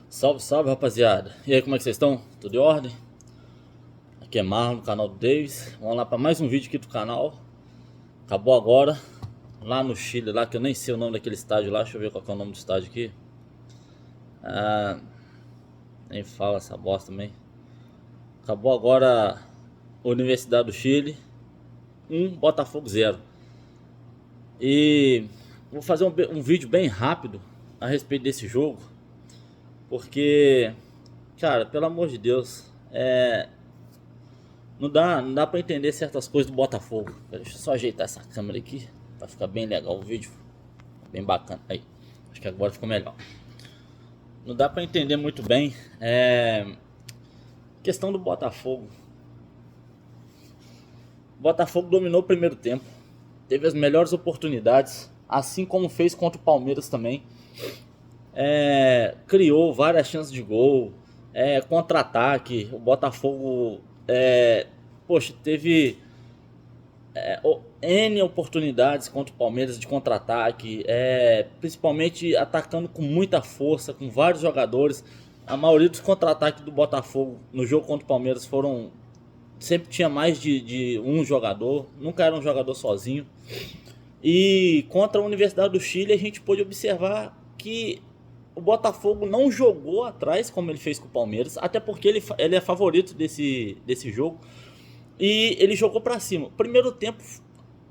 Salve, salve, rapaziada. E aí, como é que vocês estão? Tudo em ordem? Aqui é Marlon, no canal do Davis. Vamos lá para mais um vídeo aqui do canal. Acabou agora, lá no Chile, lá que eu nem sei o nome daquele estádio lá. Deixa eu ver qual que é o nome do estádio aqui. Nem fala essa bosta também. Acabou agora a Universidade do Chile, Botafogo 0. E vou fazer um vídeo bem rápido a respeito desse jogo. Porque, cara, pelo amor de Deus, não dá pra entender certas coisas do Botafogo. Deixa eu só ajeitar essa câmera aqui pra ficar bem legal o vídeo. Bem bacana. Aí, acho que agora ficou melhor. Não dá pra entender muito bem. Questão do Botafogo. O Botafogo dominou o primeiro tempo. Teve as melhores oportunidades. Assim como fez contra o Palmeiras também. Criou várias chances de gol. Contra-ataque. O Botafogo teve N oportunidades contra o Palmeiras de contra-ataque, principalmente atacando com muita força, com vários jogadores. A maioria dos contra-ataques do Botafogo no jogo contra o Palmeiras sempre tinha mais de um jogador, nunca era um jogador sozinho. E contra a Universidade do Chile a gente pôde observar que o Botafogo não jogou atrás como ele fez com o Palmeiras, até porque ele é favorito desse jogo. E ele jogou pra cima. Primeiro tempo,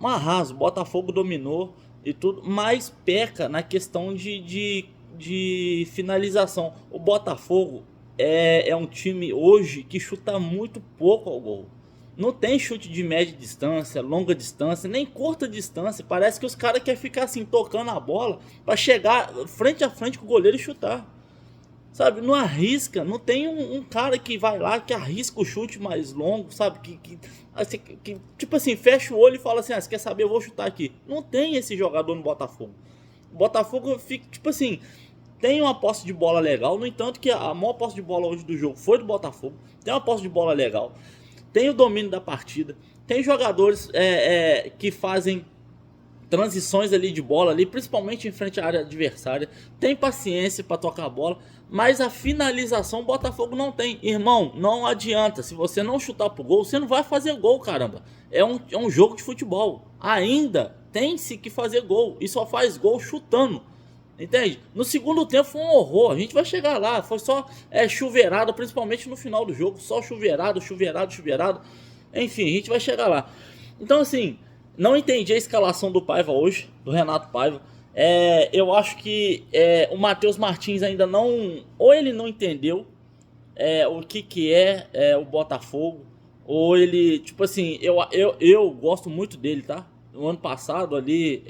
um arraso. O Botafogo dominou e tudo, mas peca na questão de finalização. O Botafogo é um time hoje que chuta muito pouco ao gol. Não tem chute de média distância, longa distância, nem curta distância. Parece que os caras querem ficar assim tocando a bola pra chegar frente a frente com o goleiro e chutar. Sabe, não arrisca, não tem um cara que vai lá, que arrisca o chute mais longo, sabe, que tipo assim, fecha o olho e fala assim, você quer saber, eu vou chutar aqui. Não tem esse jogador no Botafogo. O Botafogo fica, tipo assim, tem uma posse de bola legal, no entanto que a maior posse de bola hoje do jogo foi do Botafogo, tem uma posse de bola legal, tem o domínio da partida, tem jogadores que fazem transições ali de bola ali, principalmente em frente à área adversária, tem paciência para tocar a bola, mas a finalização o Botafogo não tem. Irmão, não adianta, se você não chutar pro gol, você não vai fazer gol, caramba. É um jogo de futebol, ainda tem-se que fazer gol, e só faz gol chutando, entende? No segundo tempo foi um horror, a gente vai chegar lá, foi só chuveirada, principalmente no final do jogo, só chuveirado, enfim, a gente vai chegar lá. Então assim, não entendi a escalação do Paiva hoje, do Renato Paiva. Eu acho que o Matheus Martins ainda não... Ou ele não entendeu o que é o Botafogo, ou ele, tipo assim, eu gosto muito dele, tá? No ano passado ali,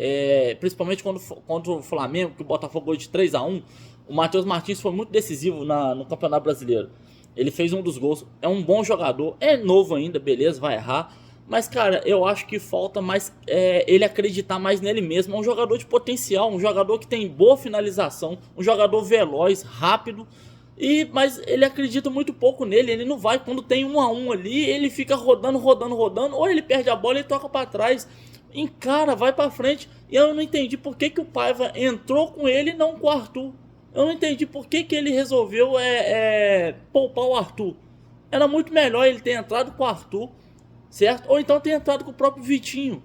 principalmente contra o Flamengo, que o Botafogo ganhou de 3-1, o Matheus Martins foi muito decisivo no Campeonato Brasileiro. Ele fez um dos gols, é um bom jogador, é novo ainda, beleza, vai errar. Mas, cara, eu acho que falta mais ele acreditar mais nele mesmo. É um jogador de potencial, um jogador que tem boa finalização, um jogador veloz, rápido. Mas ele acredita muito pouco nele. Ele não vai, quando tem 1-1 ali, ele fica rodando. Ou ele perde a bola e toca para trás. Encara, vai para frente. E eu não entendi por que o Paiva entrou com ele e não com o Arthur. Eu não entendi por que ele resolveu poupar o Arthur. Era muito melhor ele ter entrado com o Arthur, certo? Ou então ter entrado com o próprio Vitinho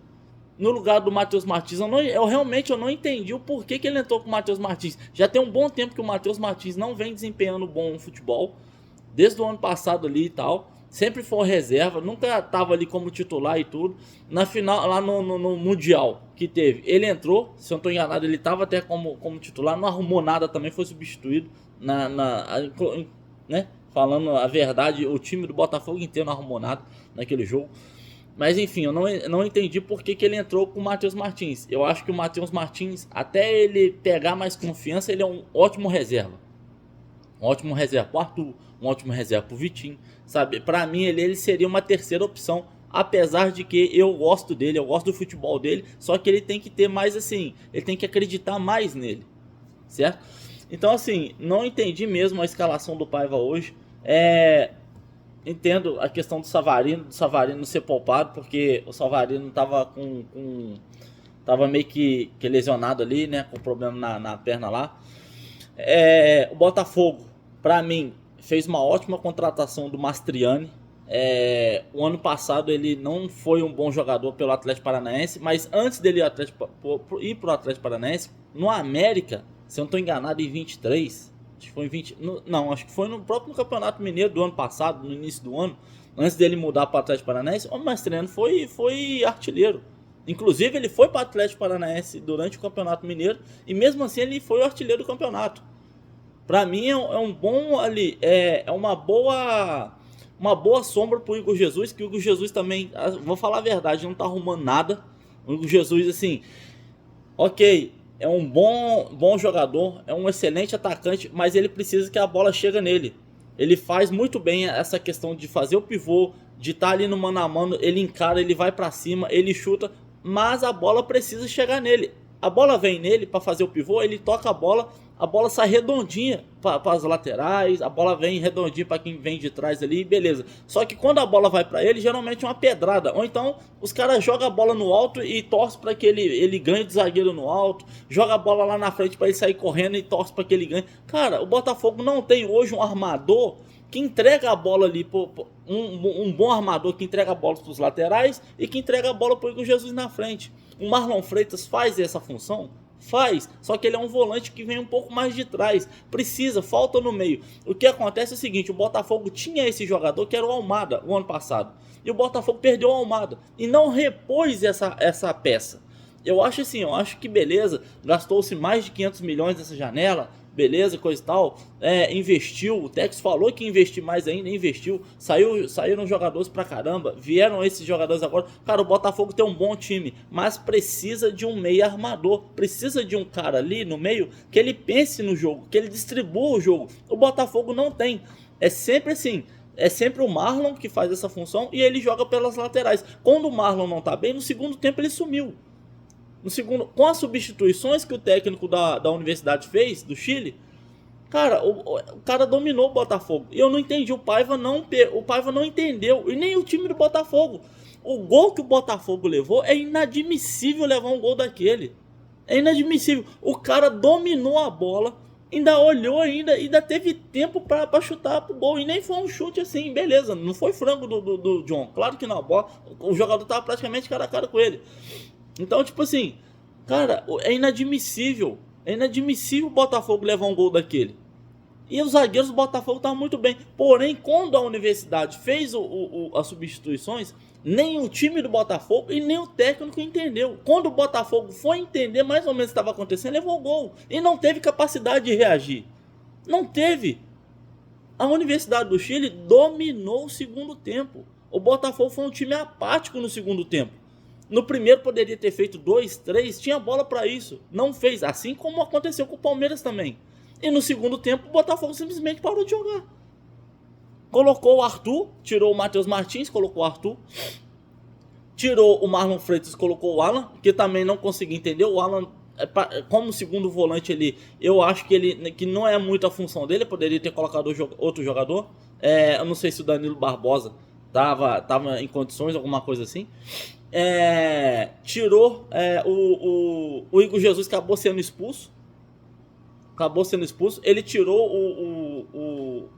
no lugar do Matheus Martins. Eu realmente não entendi o porquê que ele entrou com o Matheus Martins. Já tem um bom tempo que o Matheus Martins não vem desempenhando bom futebol, desde o ano passado ali e tal. Sempre foi reserva, nunca estava ali como titular e tudo. Na final, lá no Mundial que teve, ele entrou, se eu não estou enganado, ele estava até como titular, não arrumou nada também, foi substituído. Né? Falando a verdade, o time do Botafogo inteiro não arrumou nada naquele jogo. Mas enfim, eu não entendi por que ele entrou com o Matheus Martins. Eu acho que o Matheus Martins, até ele pegar mais confiança, ele é um ótimo reserva. Um ótimo reserva pro Arthur, um ótimo reserva pro Vitinho, sabe? Pra mim ele seria uma terceira opção, apesar de que eu gosto dele, eu gosto do futebol dele, só que ele tem que ter mais assim, ele tem que acreditar mais nele, certo? Então assim, não entendi mesmo a escalação do Paiva hoje. Entendo a questão do Savarino ser poupado, porque o Savarino tava tava meio que lesionado ali, né, com problema na perna lá. O Botafogo Para mim, fez uma ótima contratação do Mastriani. O ano passado ele não foi um bom jogador pelo Atlético Paranaense, mas antes dele ir para o Atlético Paranaense, no América, se eu não estou enganado, em 23, acho que foi em 20, acho que foi no próprio Campeonato Mineiro do ano passado, no início do ano, antes dele mudar para o Atlético Paranaense, o Mastriani foi artilheiro. Inclusive ele foi para o Atlético Paranaense durante o Campeonato Mineiro e mesmo assim ele foi o artilheiro do campeonato. Para mim é um bom ali, uma boa sombra pro Igor Jesus, que o Igor Jesus também, vou falar a verdade, não tá arrumando nada. O Igor Jesus, assim, ok, é um bom jogador, é um excelente atacante, mas ele precisa que a bola chegue nele. Ele faz muito bem essa questão de fazer o pivô, de estar ali no mano a mano, ele encara, ele vai para cima, ele chuta, mas a bola precisa chegar nele. A bola vem nele para fazer o pivô, ele toca a bola sai redondinha para as laterais, a bola vem redondinha para quem vem de trás ali, beleza. Só que quando a bola vai para ele, geralmente é uma pedrada. Ou então os caras jogam a bola no alto e torcem para que ele ganhe de zagueiro no alto, joga a bola lá na frente para ele sair correndo e torce para que ele ganhe. Cara, o Botafogo não tem hoje um armador que entrega a bola ali, um bom armador que entrega a bola para os laterais e que entrega a bola para o Igor Jesus na frente. O Marlon Freitas faz essa função? Faz, só que ele é um volante que vem um pouco mais de trás, falta no meio. O que acontece é o seguinte, o Botafogo tinha esse jogador que era o Almada o ano passado, e o Botafogo perdeu o Almada e não repôs essa peça. Eu acho que beleza, gastou-se mais de 500 milhões nessa janela, beleza, coisa e tal, investiu, o Tex falou que ia investir mais ainda, investiu, saíram jogadores pra caramba, vieram esses jogadores agora. Cara, o Botafogo tem um bom time, mas precisa de um meio armador, precisa de um cara ali no meio que ele pense no jogo, que ele distribua o jogo. O Botafogo não tem, é sempre assim. É sempre o Marlon que faz essa função e ele joga pelas laterais. Quando o Marlon não tá bem, no segundo tempo ele sumiu. Com as substituições que o técnico da Universidade fez, do Chile, cara, o cara dominou o Botafogo. E eu não entendi, o Paiva não entendeu, e nem o time do Botafogo. O gol que o Botafogo levou, é inadmissível levar um gol daquele. É inadmissível. O cara dominou a bola, ainda olhou, ainda teve tempo pra chutar pro gol. E nem foi um chute assim, beleza, não foi frango do John. Claro que não, a bola, o jogador tava praticamente cara a cara com ele. Então, tipo assim, cara, é inadmissível o Botafogo levar um gol daquele. E os zagueiros do Botafogo estavam muito bem. Porém, quando a Universidade fez as substituições, nem o time do Botafogo e nem o técnico entendeu. Quando o Botafogo foi entender mais ou menos o que estava acontecendo, levou o gol. E não teve capacidade de reagir. Não teve. A Universidade do Chile dominou o segundo tempo. O Botafogo foi um time apático no segundo tempo. No primeiro poderia ter feito 2, 3, tinha bola para isso. Não fez, assim como aconteceu com o Palmeiras também. E no segundo tempo o Botafogo simplesmente parou de jogar. Colocou o Arthur, tirou o Matheus Martins, colocou o Arthur. Tirou o Marlon Freitas, colocou o Alan, que também não consegui entender. O Alan, como segundo volante, eu acho que não é muito a função dele, poderia ter colocado outro jogador. Eu não sei se o Danilo Barbosa tava em condições, alguma coisa assim. Tirou o Igor Jesus, que acabou sendo expulso. Ele tirou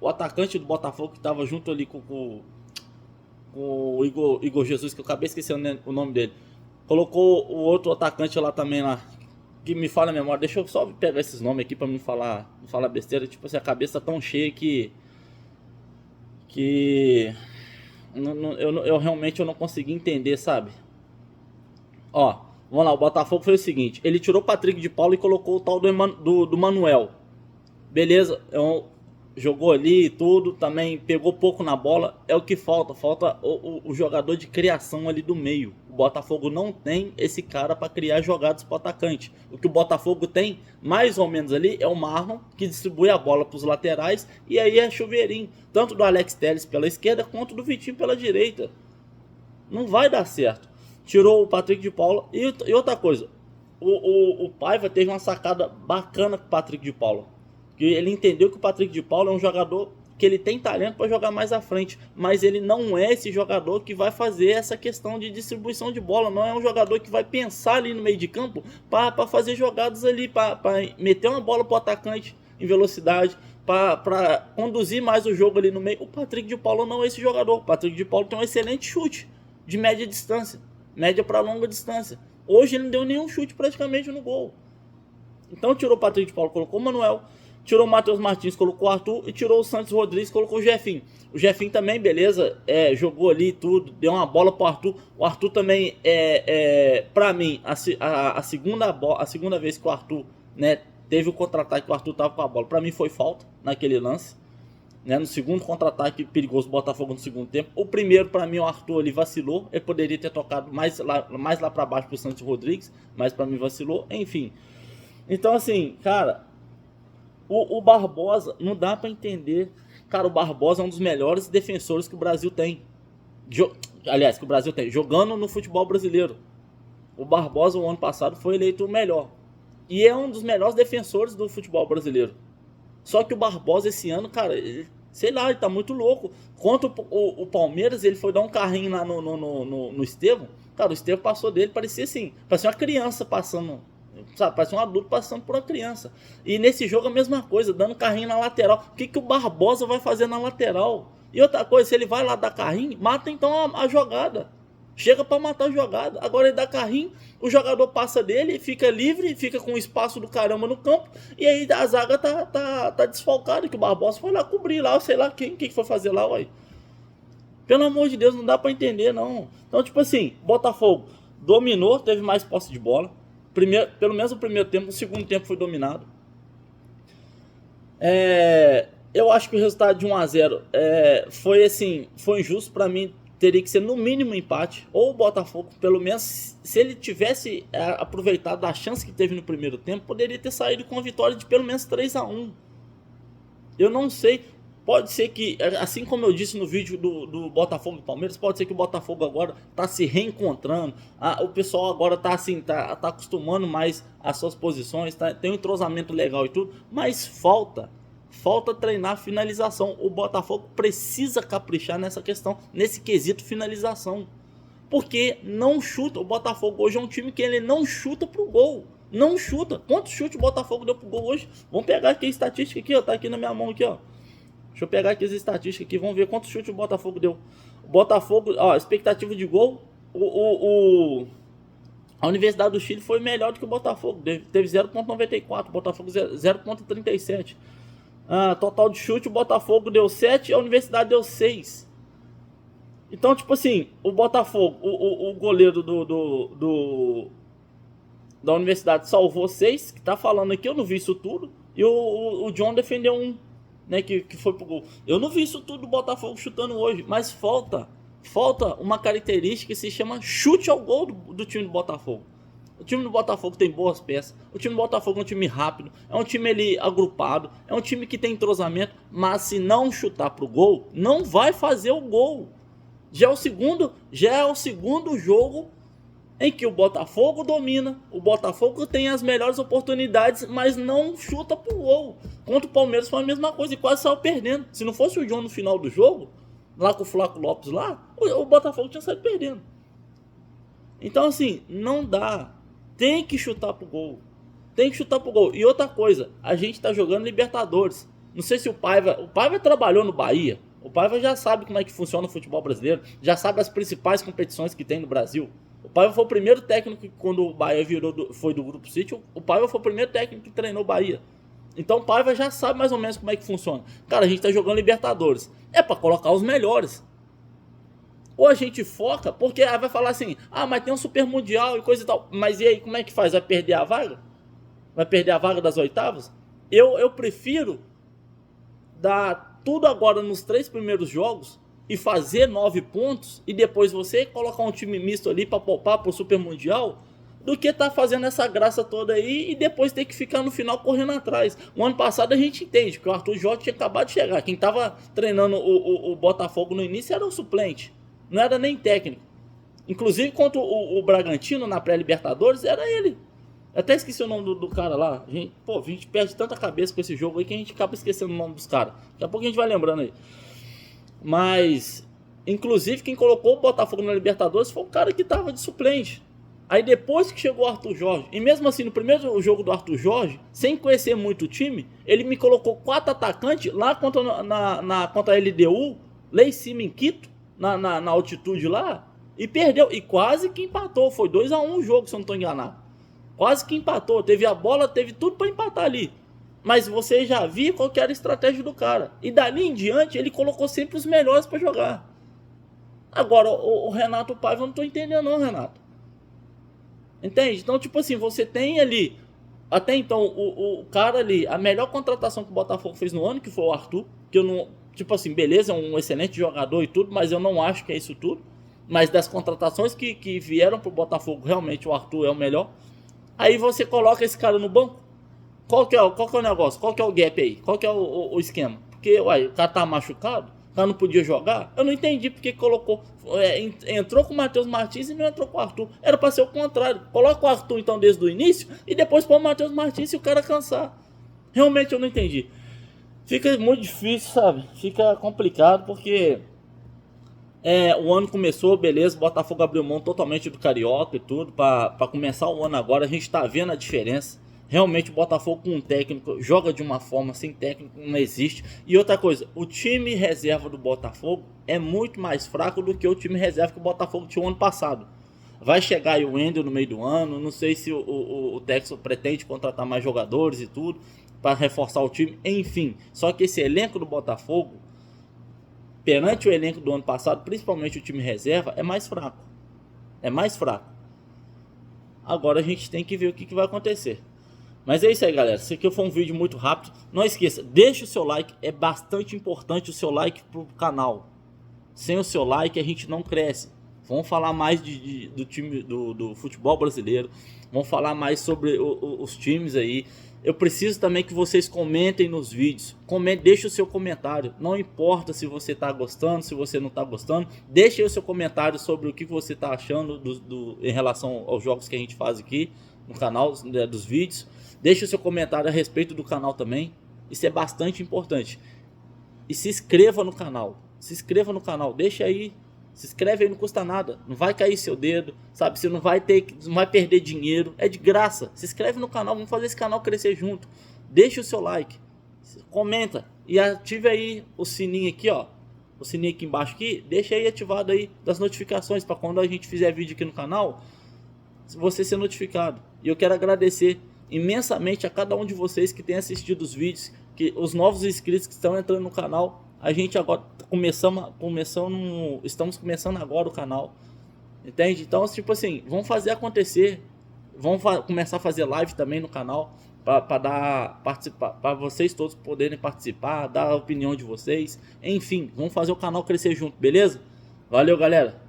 o atacante do Botafogo que estava junto ali com o Igor Jesus, que eu acabei esquecendo o nome dele. Colocou o outro atacante lá também, que me fala a memória. Deixa eu só pegar esses nomes aqui pra não falar besteira. Tipo assim, a cabeça tá tão cheia que eu realmente não consegui entender, sabe? Ó, vamos lá, o Botafogo foi o seguinte, ele tirou o Patrick de Paulo e colocou o tal do Manuel. Beleza, jogou ali e tudo, também pegou pouco na bola, é o que falta o jogador de criação ali do meio. O Botafogo não tem esse cara para criar jogadas para o atacante. O que o Botafogo tem, mais ou menos ali, é o Marlon, que distribui a bola para os laterais, e aí é chuveirinho, tanto do Alex Telles pela esquerda, quanto do Vitinho pela direita. Não vai dar certo. Tirou o Patrick de Paula. E outra coisa, o Paiva teve uma sacada bacana com o Patrick de Paula. Que ele entendeu que o Patrick de Paula é um jogador que ele tem talento para jogar mais à frente. Mas ele não é esse jogador que vai fazer essa questão de distribuição de bola. Não é um jogador que vai pensar ali no meio de campo para fazer jogadas ali, para meter uma bola para o atacante em velocidade, para conduzir mais o jogo ali no meio. O Patrick de Paulo não é esse jogador. O Patrick de Paulo tem um excelente chute de média distância, média para longa distância. Hoje ele não deu nenhum chute praticamente no gol. Então tirou o Patrick de Paulo, colocou o Manuel, tirou o Matheus Martins, colocou o Arthur, e tirou o Santos Rodrigues, colocou o Jefinho. O Jefinho também, beleza, jogou ali tudo, deu uma bola pro Arthur. O Arthur também, pra mim, a segunda vez que o Arthur, né, teve o contra-ataque, o Arthur tava com a bola, pra mim foi falta naquele lance, né, no segundo contra-ataque perigoso do Botafogo no segundo tempo. O primeiro, pra mim, o Arthur ali vacilou, ele poderia ter tocado mais lá pra baixo pro Santos Rodrigues, mas pra mim vacilou, enfim. Então, assim, cara, o Barbosa, não dá pra entender. Cara, o Barbosa é um dos melhores defensores que o Brasil tem. Aliás, que o Brasil tem, jogando no futebol brasileiro. O Barbosa, o ano passado, foi eleito o melhor. E é um dos melhores defensores do futebol brasileiro. Só que o Barbosa, esse ano, cara, sei lá, ele tá muito louco. Contra o Palmeiras, ele foi dar um carrinho lá no Estevão. Cara, o Estevão passou dele, parecia assim, parecia uma criança passando... Sabe, parece um adulto passando por uma criança. E nesse jogo a mesma coisa, dando carrinho na lateral. O que o Barbosa vai fazer na lateral? E outra coisa, se ele vai lá dar carrinho, mata então a jogada. Chega para matar a jogada. Agora ele dá carrinho, o jogador passa dele, fica livre, fica com espaço do caramba no campo. E aí a zaga tá desfalcada, que o Barbosa foi lá cobrir lá, sei lá quem que foi fazer lá, ué. Pelo amor de Deus, não dá para entender não. Então, tipo assim, Botafogo dominou, teve mais posse de bola. Pelo menos o primeiro tempo, o segundo tempo foi dominado. Eu acho que o resultado de 1-0 foi assim, foi injusto. Para mim, teria que ser no mínimo um empate. Ou o Botafogo, pelo menos, se ele tivesse aproveitado a chance que teve no primeiro tempo, poderia ter saído com a vitória de pelo menos 3-1. Eu não sei. Pode ser que, assim como eu disse no vídeo do Botafogo e Palmeiras, pode ser que o Botafogo agora está se reencontrando. O pessoal agora está assim, tá acostumando mais às suas posições, tem um entrosamento legal e tudo, mas falta treinar finalização. O Botafogo precisa caprichar nessa questão, nesse quesito finalização. Porque não chuta. O Botafogo hoje é um time que ele não chuta pro gol. Não chuta. Quantos chutes o Botafogo deu pro gol hoje? Vamos pegar aqui a estatística aqui, ó, tá aqui na minha mão aqui, ó. Deixa eu pegar aqui as estatísticas aqui, vamos ver quantos chutes o Botafogo deu. O Botafogo, ó, expectativa de gol, a Universidade do Chile foi melhor do que o Botafogo, teve 0.94, o Botafogo 0.37. Total de chute, o Botafogo deu 7, a Universidade deu 6. Então, tipo assim, o Botafogo, o goleiro da Universidade salvou 6, que tá falando aqui, eu não vi isso tudo, e o John defendeu 1. Né, que foi pro gol. Eu não vi isso tudo do Botafogo chutando hoje, mas falta uma característica que se chama chute ao gol do time do Botafogo. O time do Botafogo tem boas peças, o time do Botafogo é um time rápido, é um time ali agrupado, é um time que tem entrosamento, mas se não chutar pro gol, não vai fazer o gol. Já é o segundo jogo em que o Botafogo domina, o Botafogo tem as melhores oportunidades, mas não chuta pro gol. Contra o Palmeiras foi a mesma coisa e quase saiu perdendo. Se não fosse o John no final do jogo, lá com o Flaco Lopes lá, o Botafogo tinha saído perdendo. Então assim, não dá. Tem que chutar pro gol. E outra coisa, a gente tá jogando Libertadores. Não sei se o Paiva trabalhou no Bahia. O Paiva já sabe como é que funciona o futebol brasileiro, já sabe as principais competições que tem no Brasil. O Paiva foi o primeiro técnico que, quando o Bahia foi do Grupo City, o Paiva foi o primeiro técnico que treinou o Bahia. Então o Paiva já sabe mais ou menos como é que funciona. Cara, a gente tá jogando Libertadores. É pra colocar os melhores. Ou a gente foca, porque aí vai falar assim, mas tem um Super Mundial e coisa e tal. Mas e aí, como é que faz? Vai perder a vaga? Vai perder a vaga das oitavas? Eu prefiro dar tudo agora nos 3 primeiros jogos e fazer 9 pontos e depois você colocar um time misto ali para poupar pro Super Mundial, do que tá fazendo essa graça toda aí e depois ter que ficar no final correndo atrás. O ano passado a gente entende que o Arthur Jorge tinha acabado de chegar. Quem tava treinando o Botafogo no início era o suplente, não era nem técnico. Inclusive contra o Bragantino na pré-Libertadores era ele. Até esqueci o nome do cara lá. A gente perde tanta cabeça com esse jogo aí que a gente acaba esquecendo o nome dos caras. Daqui a pouco a gente vai lembrando aí. Mas, inclusive, quem colocou o Botafogo na Libertadores foi o cara que tava de suplente. Aí depois que chegou o Arthur Jorge, e mesmo assim no primeiro jogo do Arthur Jorge, sem conhecer muito o time, ele me colocou 4 atacantes lá contra, contra a LDU, lá em cima em Quito, na altitude lá, e perdeu. E quase que empatou, foi 2-1 o jogo, se eu não estou enganado. Quase que empatou, teve a bola, teve tudo para empatar ali. Mas você já viu qual que era a estratégia do cara. E dali em diante ele colocou sempre os melhores para jogar. Agora o Renato Paiva eu não estou entendendo não, Renato. Entende? Então, tipo assim, você tem ali, até então, o cara ali, a melhor contratação que o Botafogo fez no ano, que foi o Arthur, que eu não, tipo assim, beleza, é um excelente jogador e tudo, mas eu não acho que é isso tudo. Mas das contratações que vieram pro Botafogo, realmente o Arthur é o melhor. Aí você coloca esse cara no banco. Qual que é o negócio? Qual que é o gap aí? Qual que é o esquema? Porque, uai, o cara tá machucado? O cara não podia jogar? Eu não entendi porque colocou. Entrou com o Matheus Martins e não entrou com o Arthur. Era pra ser o contrário. Coloca o Arthur então desde o início e depois põe o Matheus Martins se o cara cansar. Realmente eu não entendi. Fica muito difícil, sabe? Fica complicado porque o ano começou, beleza, o Botafogo abriu mão totalmente do Carioca e tudo, pra começar o ano agora, a gente tá vendo a diferença. Realmente o Botafogo com um técnico joga de uma forma, sem técnico não existe. E outra coisa, o time reserva do Botafogo é muito mais fraco do que o time reserva que o Botafogo tinha o ano passado. Vai chegar aí o Wendel no meio do ano, não sei se o Texas pretende contratar mais jogadores e tudo, para reforçar o time, enfim. Só que esse elenco do Botafogo, perante o elenco do ano passado, principalmente o time reserva, é mais fraco. É mais fraco. Agora a gente tem que ver o que vai acontecer. Mas é isso aí, galera. Esse aqui foi um vídeo muito rápido. Não esqueça, deixa o seu like. É bastante importante o seu like pro canal. Sem o seu like a gente não cresce. Vamos falar mais do time do futebol brasileiro. Vamos falar mais sobre os times aí. Eu preciso também que vocês comentem nos vídeos. Deixe o seu comentário. Não importa se você está gostando, se você não está gostando. Deixe aí o seu comentário sobre o que você está achando em relação aos jogos que a gente faz aqui no canal, dos vídeos. Deixe o seu comentário a respeito do canal também. Isso é bastante importante. E se inscreva no canal. Se inscreva no canal. Deixa aí. Se inscreve aí, não custa nada. Não vai cair seu dedo, sabe? Você não vai perder dinheiro. É de graça. Se inscreve no canal. Vamos fazer esse canal crescer junto. Deixa o seu like. Comenta. E ative aí o sininho aqui, ó. O sininho aqui embaixo aqui. Deixa aí ativado aí das notificações. Para quando a gente fizer vídeo aqui no canal, você ser notificado. E eu quero agradecer imensamente a cada um de vocês que tem assistido os vídeos, que os novos inscritos que estão entrando no canal. A gente agora estamos começando agora o canal, entende? Então, tipo assim, vamos fazer acontecer. Vamos começar a fazer live também no canal para vocês todos poderem participar, dar a opinião de vocês. Enfim, vamos fazer o canal crescer junto, beleza? Valeu, galera.